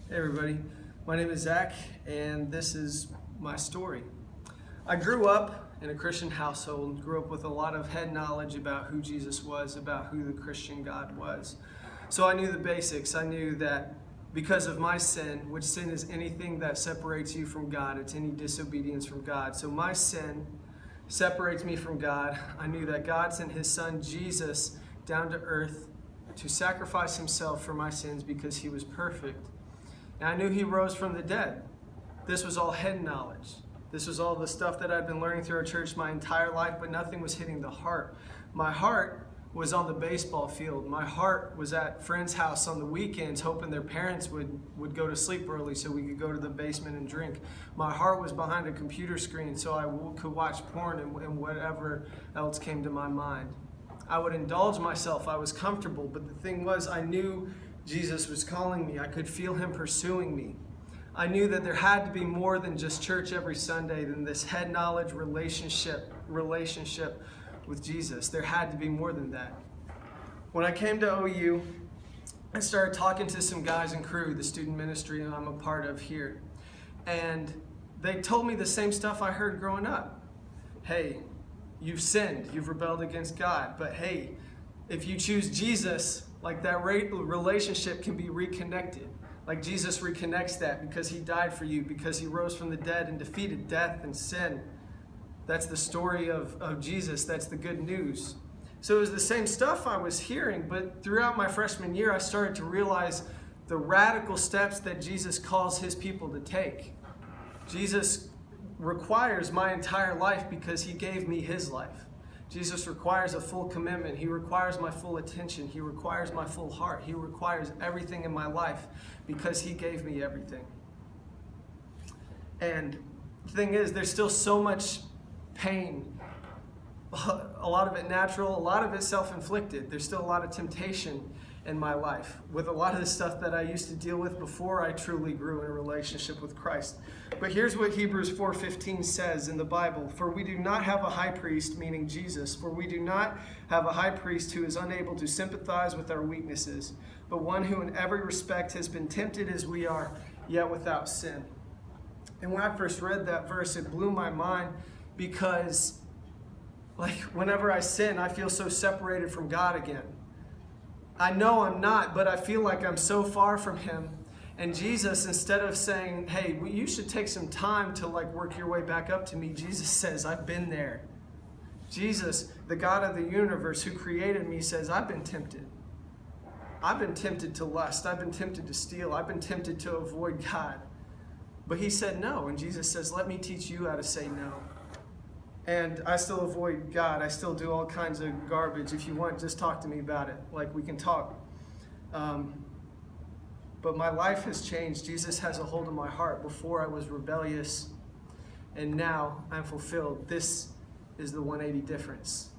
Hey everybody, my name is Zach and this is my story. I grew up in a Christian household, grew up with a lot of head knowledge about who Jesus was, about who the Christian God was. So I knew the basics. I knew that because of my sin, which sin is anything that separates you from God, it's any disobedience from God. So my sin separates me from God. I knew that God sent his son Jesus down to earth to sacrifice himself for my sins because he was perfect. And I knew he rose from the dead. This was all head knowledge. This was all the stuff that I'd been learning through our church my entire life, but nothing was hitting the heart. My heart was on the baseball field. My heart was at friends' house on the weekends, hoping their parents would go to sleep early so we could go to the basement and drink. My heart was behind a computer screen so I could watch porn and whatever else came to my mind. I would indulge myself. I was comfortable, but the thing was, I knew Jesus was calling me. I could feel him pursuing me. I knew that there had to be more than just church every Sunday, than this head knowledge relationship with Jesus. There had to be more than that. When I came to OU, I started talking to some guys in crew, the student ministry I'm a part of here. And they told me the same stuff I heard growing up. Hey, you've sinned, you've rebelled against God, but hey, if you choose Jesus, like that relationship can be reconnected. Like Jesus reconnects that because he died for you, because he rose from the dead and defeated death and sin. That's the story of Jesus. That's the good news. So it was the same stuff I was hearing, but throughout my freshman year, I started to realize the radical steps that Jesus calls his people to take. Jesus requires my entire life because he gave me his life. Jesus requires a full commitment. He requires my full attention. He requires my full heart. He requires everything in my life because he gave me everything. And the thing is, there's still so much pain. A lot of it natural, a lot of it self-inflicted. There's still a lot of temptation in my life with a lot of the stuff that I used to deal with before I truly grew in a relationship with Christ. But here's what Hebrews 4:15 says in the Bible. For we do not have a high priest, meaning Jesus, for we do not have a high priest who is unable to sympathize with our weaknesses, but one who in every respect has been tempted as we are, yet without sin. And when I first read that verse, it blew my mind because whenever I sin, I feel so separated from God again. I know I'm not, but I feel like I'm so far from him. And Jesus, instead of saying, hey, well, you should take some time to work your way back up to me, Jesus says, I've been there. Jesus, the God of the universe who created me, says, I've been tempted. I've been tempted to lust. I've been tempted to steal. I've been tempted to avoid God. But he said no. And Jesus says, let me teach you how to say no. And I still avoid God. I still do all kinds of garbage. If you want, just talk to me about it. We can talk. But my life has changed. Jesus has a hold of my heart. Before I was rebellious, and now I'm fulfilled. This is the 180 difference.